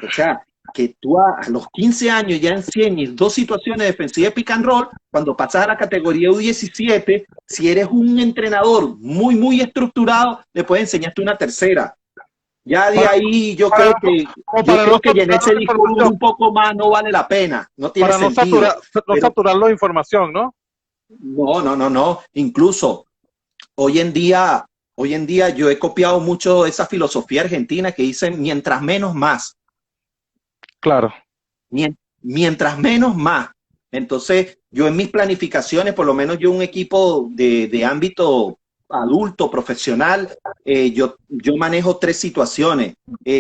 O sea, que tú a los 15 años ya enseñes dos situaciones defensivas de pick and roll, cuando pasas a la categoría U17, si eres un entrenador muy, muy estructurado, le puedes enseñarte una tercera. Ya de ahí yo creo que llenar ese disco un poco más no vale la pena, no tiene sentido. No saturarlo de información, ¿no? No. Incluso hoy en día yo he copiado mucho esa filosofía argentina que dice mientras menos más. Claro. Mientras menos más. Entonces, yo en mis planificaciones, por lo menos yo un equipo de ámbito adulto, profesional, yo manejo 3 situaciones.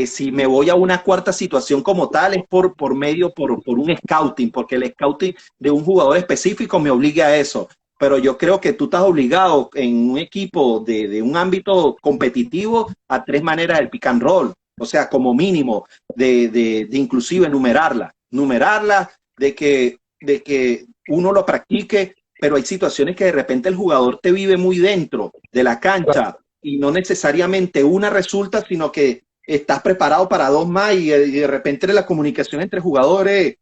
Si me voy a una cuarta situación como tal, es por un scouting, porque el scouting de un jugador específico me obliga a eso. Pero yo creo que tú estás obligado en un equipo de un ámbito competitivo a 3 maneras del pick and roll. O sea, como mínimo, de inclusive numerarla, de que uno lo practique, pero hay situaciones que de repente el jugador te vive muy dentro de la cancha y no necesariamente una resulta, sino que estás preparado para 2 más y de repente la comunicación entre jugadores,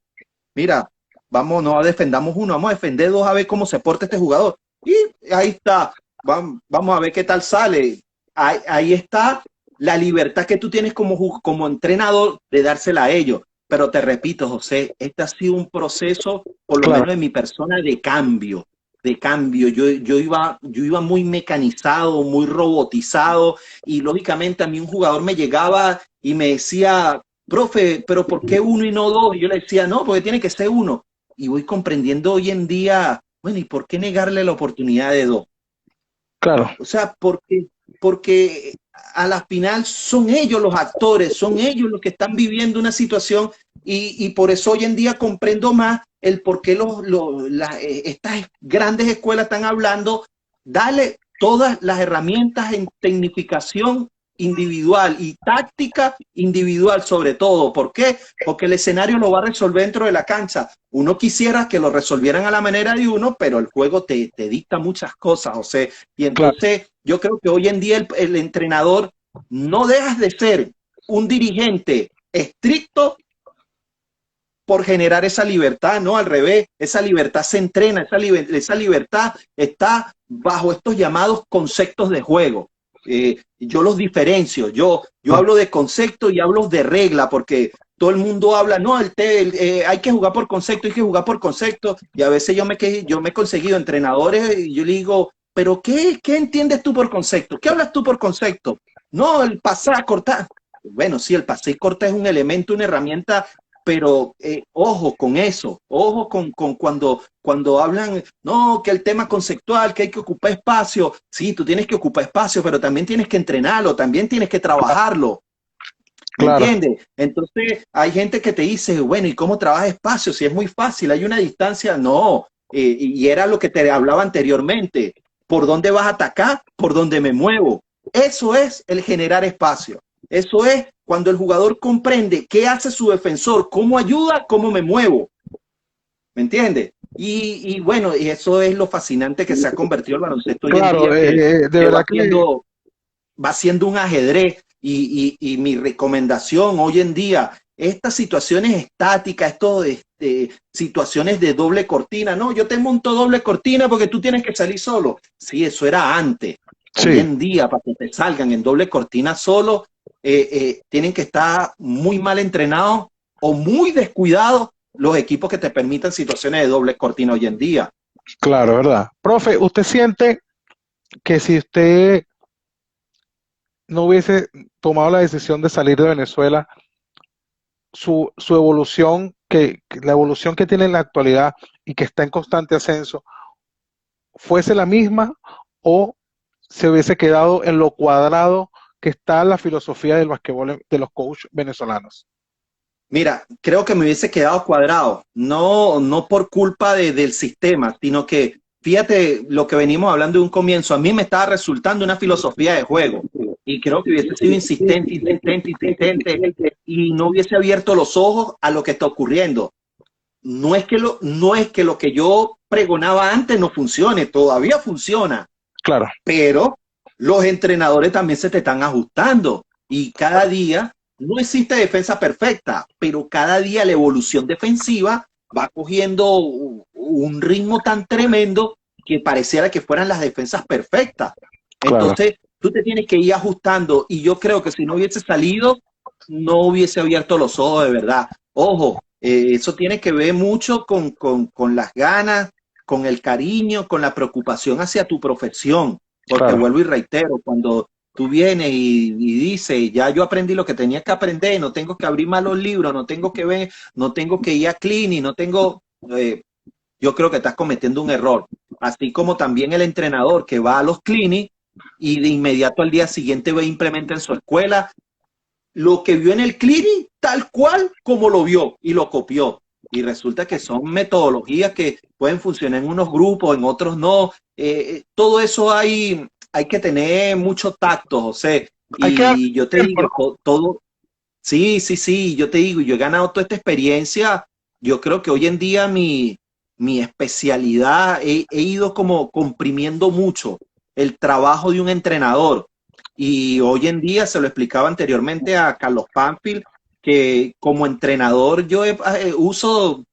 mira, no defendamos uno, vamos a defender 2 a ver cómo se porta este jugador. Y ahí está, vamos a ver qué tal sale. Ahí está la libertad que tú tienes como entrenador de dársela a ellos. Pero te repito, José, este ha sido un proceso, por lo menos en mi persona, de cambio. Yo iba muy mecanizado, muy robotizado, y lógicamente a mí un jugador me llegaba y me decía, profe, pero ¿por qué 1 y no 2? Y yo le decía, no, porque tiene que ser 1. Y voy comprendiendo hoy en día, bueno, ¿y por qué negarle la oportunidad de 2? Claro. O sea, porque a la final son ellos los actores, son ellos los que están viviendo una situación y por eso hoy en día comprendo más el por qué estas grandes escuelas están hablando, dale todas las herramientas en tecnificación individual y táctica individual sobre todo. ¿Por qué? Porque el escenario lo va a resolver dentro de la cancha. Uno quisiera que lo resolvieran a la manera de uno, pero el juego te dicta muchas cosas, José. Y entonces yo creo que hoy en día el entrenador no dejas de ser un dirigente estricto por generar esa libertad, no, al revés, esa libertad se entrena, esa libertad está bajo estos llamados conceptos de juego. Yo los diferencio, yo hablo de concepto y hablo de regla, porque todo el mundo habla, no, hay que jugar por concepto, hay que jugar por concepto, y a veces yo me he conseguido entrenadores y yo le digo, pero ¿qué entiendes tú por concepto? ¿Qué hablas tú por concepto? No, el pasar, cortar. Bueno, sí, el pasar y cortar es un elemento, una herramienta, pero ojo con eso, ojo con cuando hablan, no, que el tema conceptual, que hay que ocupar espacio. Sí, tú tienes que ocupar espacio, pero también tienes que entrenarlo, también tienes que trabajarlo. ¿Me Claro, entiendes? Entonces hay gente que te dice, bueno, ¿y cómo trabaja espacio? Si es muy fácil, hay una distancia. No, y era lo que te hablaba anteriormente. ¿Por dónde vas a atacar? Por dónde me muevo. Eso es el generar espacio. Eso es cuando el jugador comprende qué hace su defensor, cómo ayuda, cómo me muevo. ¿Me entiendes? Y bueno, y eso es lo fascinante que se ha convertido el baloncesto hoy en claro, día, de que verdad que va siendo un ajedrez y mi recomendación hoy en día, estas situaciones estáticas, situaciones de doble cortina, no, yo te monto doble cortina porque tú tienes que salir solo. Sí, eso era antes. Hoy sí. en día, para que te salgan en doble cortina solo, tienen que estar muy mal entrenados o muy descuidados los equipos que te permitan situaciones de doble cortina hoy en día. Claro, ¿verdad? Profe, ¿usted siente que si usted no hubiese tomado la decisión de salir de Venezuela, su evolución, la evolución que tiene en la actualidad y que está en constante ascenso, fuese la misma o se hubiese quedado en lo cuadrado que está la filosofía del basquetbol de los coaches venezolanos? Mira, creo que me hubiese quedado cuadrado, no por culpa del sistema, sino que, fíjate lo que venimos hablando de un comienzo, a mí me estaba resultando una filosofía de juego y creo que hubiese sido insistente, insistente, insistente y no hubiese abierto los ojos a lo que está ocurriendo. No es que lo que yo pregonaba antes no funcione, todavía funciona, Claro, pero los entrenadores también se te están ajustando y cada día no existe defensa perfecta, pero cada día la evolución defensiva va cogiendo un ritmo tan tremendo que pareciera que fueran las defensas perfectas. claro. Entonces, tú te tienes que ir ajustando y yo creo que si no hubiese salido, no hubiese abierto los ojos de verdad. Ojo, eso tiene que ver mucho con las ganas, con el cariño, con la preocupación hacia tu profesión. Porque Claro. vuelvo y reitero, cuando tú vienes y dices, ya yo aprendí lo que tenía que aprender, no tengo que abrir más los libros, no tengo que ver, no tengo que ir a clinic, no tengo, yo creo que estás cometiendo un error. Así como también el entrenador que va a los clinics y de inmediato al día siguiente ve e implementa en su escuela lo que vio en el clinic tal cual como lo vio y lo copió. Y resulta que son metodologías que pueden funcionar en unos grupos, en otros no. Todo eso hay que tener mucho tacto, José. Hay que dar Y yo te tiempo, digo, ¿no? todo, sí, sí, sí, yo te digo, yo he ganado toda esta experiencia. Yo creo que hoy en día mi especialidad, he ido como comprimiendo mucho el trabajo de un entrenador. Y hoy en día, se lo explicaba anteriormente a Carlos Panfil, que como entrenador yo uso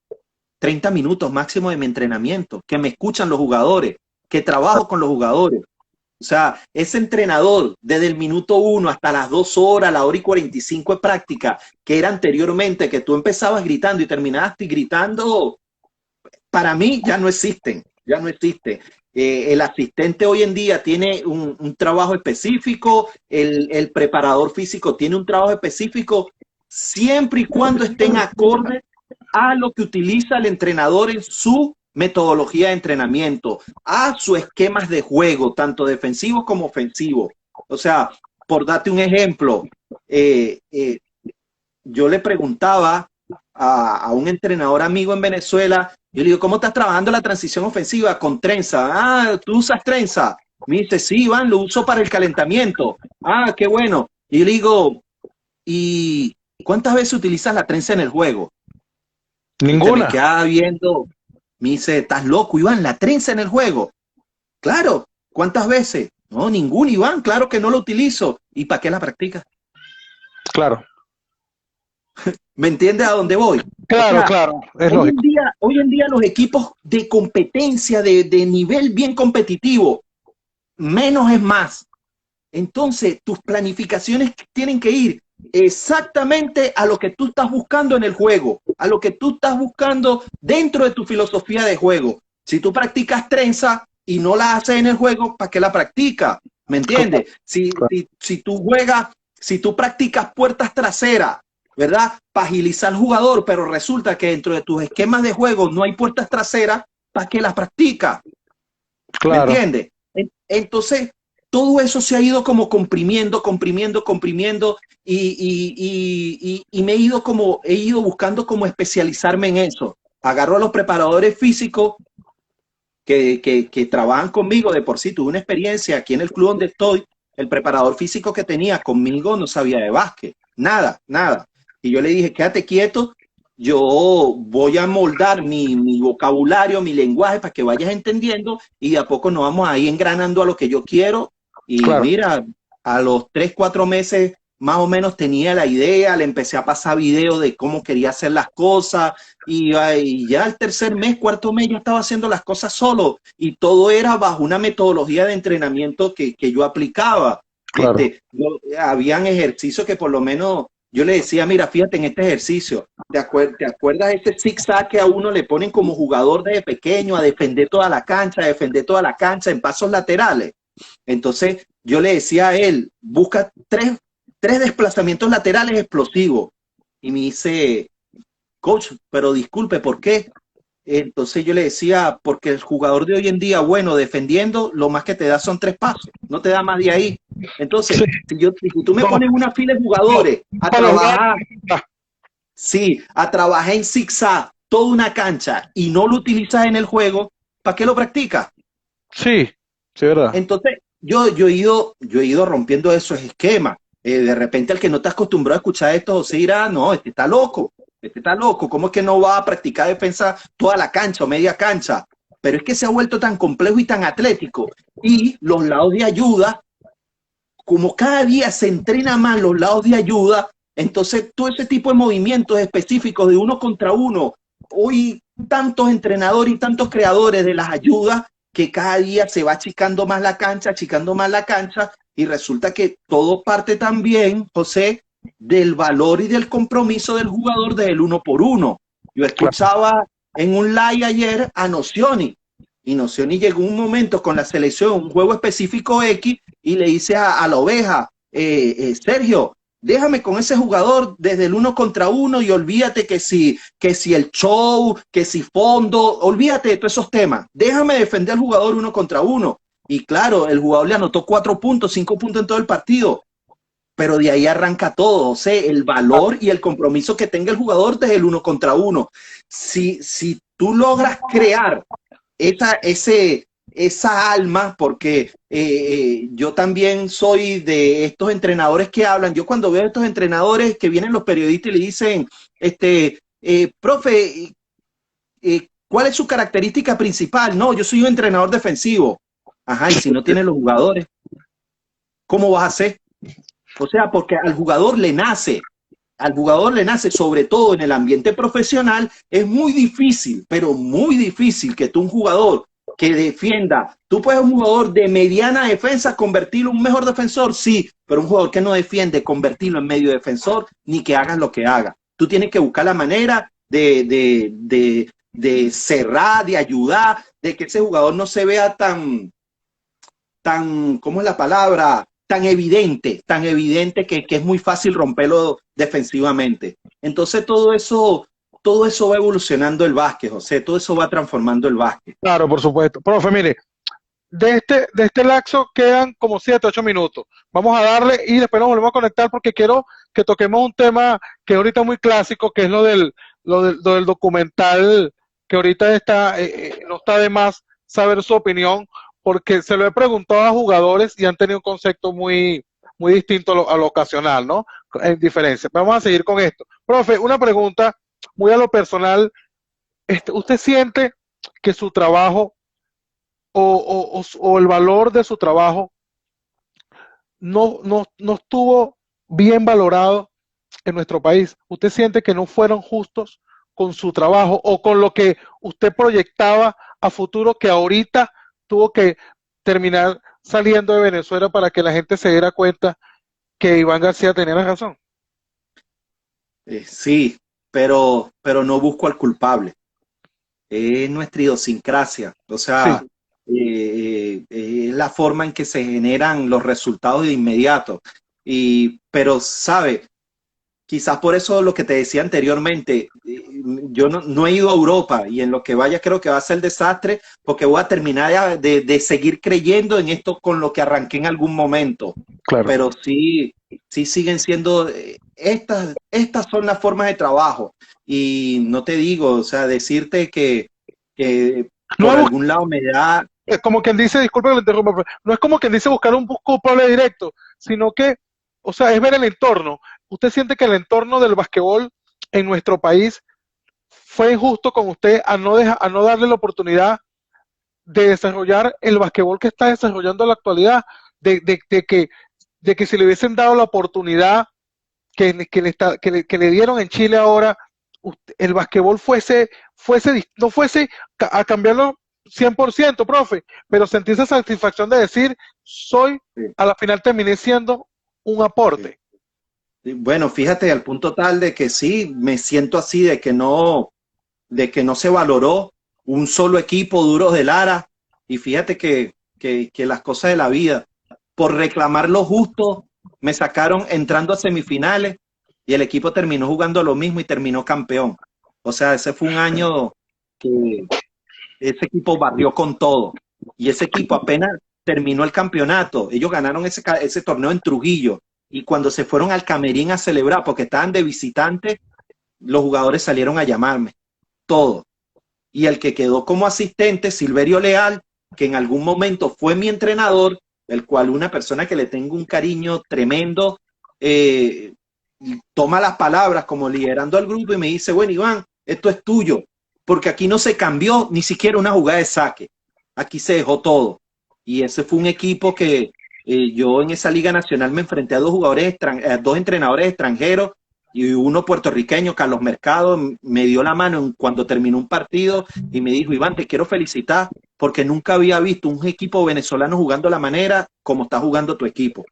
30 minutos máximo de mi entrenamiento, que me escuchan los jugadores, que trabajo con los jugadores. O sea, ese entrenador desde el minuto 1 hasta las 2 horas, la hora y 45 de práctica, que era anteriormente, que tú empezabas gritando y terminaste gritando, para mí ya no existen, ya no existe. El asistente hoy en día tiene un trabajo específico, el preparador físico tiene un trabajo específico, siempre y cuando estén acorde a lo que utiliza el entrenador en su metodología de entrenamiento, a sus esquemas de juego, tanto defensivos como ofensivos. O sea, por darte un ejemplo, eh, eh, yo le preguntaba a un entrenador amigo en Venezuela, yo le digo, ¿cómo estás trabajando la transición ofensiva con trenza? Ah, ¿tú usas trenza? Me dice, sí, Iván, lo uso para el calentamiento. Ah, qué bueno. Y yo le digo, ¿y cuántas veces utilizas la trenza en el juego? Y se me Ninguna. queda viendo, me dice, ¿estás loco, Iván? ¿La trenza en el juego? Claro, ¿cuántas veces? No, ninguna, Iván, claro que no lo utilizo. ¿Y para qué la practicas? Claro, ¿Me entiendes a dónde voy? O claro, sea, claro, es lógico. hoy en día los equipos de competencia, de nivel bien competitivo, menos es más. Entonces, tus planificaciones tienen que ir exactamente a lo que tú estás buscando en el juego, a lo que tú estás buscando dentro de tu filosofía de juego. Si tú practicas trenza y no la haces en el juego, ¿para qué la practicas? ¿Me Claro, entiendes? claro, Si tú juegas, si tú practicas puertas traseras, ¿verdad? Para agilizar al jugador, pero resulta que dentro de tus esquemas de juego no hay puertas traseras, ¿para qué las practicas? ¿Me claro, entiendes? Entonces, todo eso se ha ido como comprimiendo, comprimiendo, comprimiendo y me he ido como, he ido buscando como especializarme en eso. Agarro a los preparadores físicos que trabajan conmigo, de por sí tuve una experiencia aquí en el club donde estoy, el preparador físico que tenía conmigo no sabía de básquet, nada, nada. Y yo le dije, quédate quieto, yo voy a moldar mi vocabulario, mi lenguaje para que vayas entendiendo y de a poco nos vamos a ir engranando a lo que yo quiero. Y claro. mira, a los 3, 4 meses más o menos tenía la idea, le empecé a pasar videos de cómo quería hacer las cosas, y ya el tercer mes, cuarto mes, yo estaba haciendo las cosas solo y todo era bajo una metodología de entrenamiento que yo aplicaba. Claro. Habían ejercicios que por lo menos yo le decía, mira, fíjate en este ejercicio, ¿te acuerdas de ese zigzag que a uno le ponen como jugador desde pequeño a defender toda la cancha, a defender toda la cancha en pasos laterales? Entonces yo le decía a él, busca tres desplazamientos laterales explosivos. Y me dice, coach, pero disculpe, ¿por qué? Entonces yo le decía, porque el jugador de hoy en día, bueno, defendiendo, lo más que te da son 3 pasos, no te da más de ahí. Sí, Entonces, si tú me no, pones una fila de no, jugadores a para los lados. trabajar, sí, a trabajar en zigzag, toda una cancha, y no lo utilizas en el juego, ¿para qué lo practicas? Sí, sí, verdad. Entonces, yo he ido rompiendo esos esquemas. De repente, el que no está acostumbrado a escuchar esto, José dirá, no, este está loco, ¿cómo es que no va a practicar defensa toda la cancha o media cancha? Pero es que se ha vuelto tan complejo y tan atlético. Y los lados de ayuda, como cada día se entrena más los lados de ayuda, entonces todo ese tipo de movimientos específicos de uno contra uno, hoy tantos entrenadores y tantos creadores de las ayudas que cada día se va achicando más la cancha y resulta que todo parte también, José, del valor y del compromiso del jugador del uno por uno. Yo Claro. escuchaba en un live ayer a Nocioni y Nocioni llegó un momento con la selección, un juego específico X, y le dice a la oveja, Sergio, déjame con ese jugador desde el uno contra uno y olvídate que si el show, que si fondo, olvídate de todos esos temas. Déjame defender al jugador uno contra uno. Y claro, el jugador le anotó 4 puntos, 5 puntos en todo el partido. Pero de ahí arranca todo, o sea, el valor y el compromiso que tenga el jugador desde el uno contra uno. Si tú logras crear esa alma, porque yo también soy de estos entrenadores que hablan. Yo cuando veo a estos entrenadores que vienen los periodistas y le dicen, profe, ¿cuál es su característica principal? No, yo soy un entrenador defensivo. Ajá, y si no tienes los jugadores, ¿cómo vas a hacer? O sea, porque al jugador le nace, sobre todo en el ambiente profesional, es muy difícil, pero muy difícil que tú, un jugador que defienda, tú puedes un jugador de mediana defensa convertirlo en un mejor defensor, sí, pero un jugador que no defiende, convertirlo en medio defensor, ni que hagas lo que haga. Tú tienes que buscar la manera de cerrar, de ayudar, de que ese jugador no se vea tan, ¿cómo es la palabra? Tan evidente que es muy fácil romperlo defensivamente. Entonces todo eso va evolucionando el básquet, José, todo eso va transformando el básquet. Claro, por supuesto. Profe, mire, de este lapso quedan como 7, 8 minutos. Vamos a darle y después nos volvemos a conectar porque quiero que toquemos un tema que ahorita es muy clásico, que es lo del documental, que ahorita no está de más saber su opinión, porque se lo he preguntado a jugadores y han tenido un concepto muy, muy distinto a lo ocasional, ¿no? En diferencia. Vamos a seguir con esto. Profe, una pregunta muy a lo personal. ¿Usted siente que su trabajo o el valor de su trabajo no estuvo bien valorado en nuestro país? ¿Usted siente que no fueron justos con su trabajo o con lo que usted proyectaba a futuro, que ahorita tuvo que terminar saliendo de Venezuela para que la gente se diera cuenta que Iván García tenía la razón? Sí, pero no busco al culpable. Es nuestra idiosincrasia. O Sí, sea, es la forma en que se generan los resultados de inmediato. Pero, ¿sabe? Quizás por eso lo que te decía anteriormente, yo no he ido a Europa y en lo que vaya creo que va a ser desastre porque voy a terminar de seguir creyendo en esto con lo que arranqué en algún momento. claro. Pero sí, sí siguen siendo, estas son las formas de trabajo. Y no te digo, o sea, decirte que No por es algún lado me da, como quien dice, disculpe que lo interrumpa, pero no es como quien dice buscar un culpable directo, sino que, o sea, es ver el entorno. ¿Usted siente que el entorno del basquetbol en nuestro país fue injusto con usted a no darle la oportunidad de desarrollar el basquetbol que está desarrollando en la actualidad? De, de, de que, de que si le hubiesen dado la oportunidad que le dieron en Chile ahora, el basquetbol no fuese a cambiarlo 100%, profe, pero sentí esa satisfacción de decir, sí, a la final terminé siendo un sí. aporte. Bueno, fíjate al punto tal de que sí, me siento así, de que no se valoró un solo equipo Duros de Lara. Y fíjate que las cosas de la vida, por reclamar lo justo, me sacaron entrando a semifinales y el equipo terminó jugando lo mismo y terminó campeón. O sea, ese fue un año que ese equipo barrió con todo. Y ese equipo apenas terminó el campeonato. Ellos ganaron ese torneo en Trujillo. Y cuando se fueron al Camerín a celebrar, porque estaban de visitantes, los jugadores salieron a llamarme. Todos. Y el que quedó como asistente, Silverio Leal, que en algún momento fue mi entrenador, el cual una persona que le tengo un cariño tremendo, eh, toma las palabras como liderando al grupo y me dice, bueno, Iván, esto es tuyo, porque aquí no se cambió ni siquiera una jugada de saque, aquí se dejó todo. Y ese fue un equipo que yo en esa Liga Nacional me enfrenté a dos entrenadores extranjeros y uno puertorriqueño, Carlos Mercado, me dio la mano cuando terminó un partido y me dijo, Iván, te quiero felicitar porque nunca había visto un equipo venezolano jugando de la manera como está jugando tu equipo.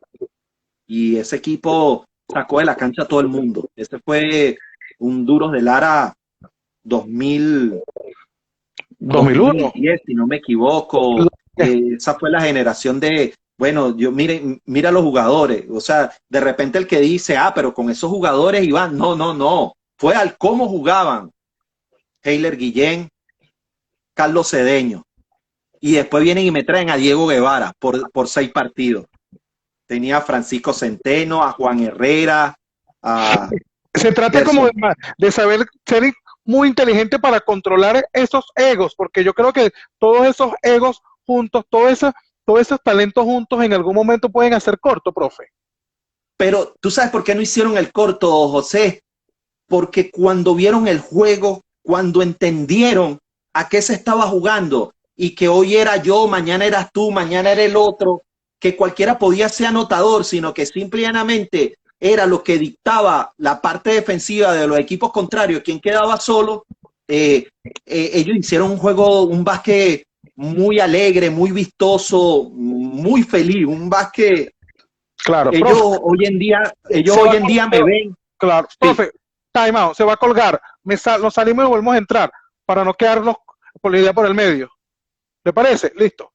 Y ese equipo sacó de la cancha a todo el mundo. Ese fue un Duros de Lara 2000, 2001. 2010, si no me equivoco. Esa fue la generación de, bueno, mira los jugadores. O sea, de repente el que dice, pero con esos jugadores iban, no, no, no. Fue al cómo jugaban. Heiler Guillén, Carlos Cedeño. Y después vienen y me traen a Diego Guevara por 6 partidos. Tenía a Francisco Centeno, a Juan Herrera, a Se trata como Gerson. de saber ser muy inteligente para controlar esos egos, porque yo creo que todos esos egos juntos, todos esos talentos juntos en algún momento pueden hacer corto, profe. Pero tú sabes por qué no hicieron el corto, José, porque cuando vieron el juego, cuando entendieron a qué se estaba jugando y que hoy era yo, mañana eras tú, mañana era el otro, que cualquiera podía ser anotador, sino que simplemente era lo que dictaba la parte defensiva de los equipos contrarios, quien quedaba solo, ellos hicieron un juego, un básquet muy alegre, muy vistoso, muy feliz, un básquet. Claro, Ellos profe, ellos se va hoy a en día me colgar, ven. claro, Sí, profe, time out, se va a colgar, nos salimos y volvemos a entrar para no quedarnos con la idea por el medio. ¿Le parece? Listo.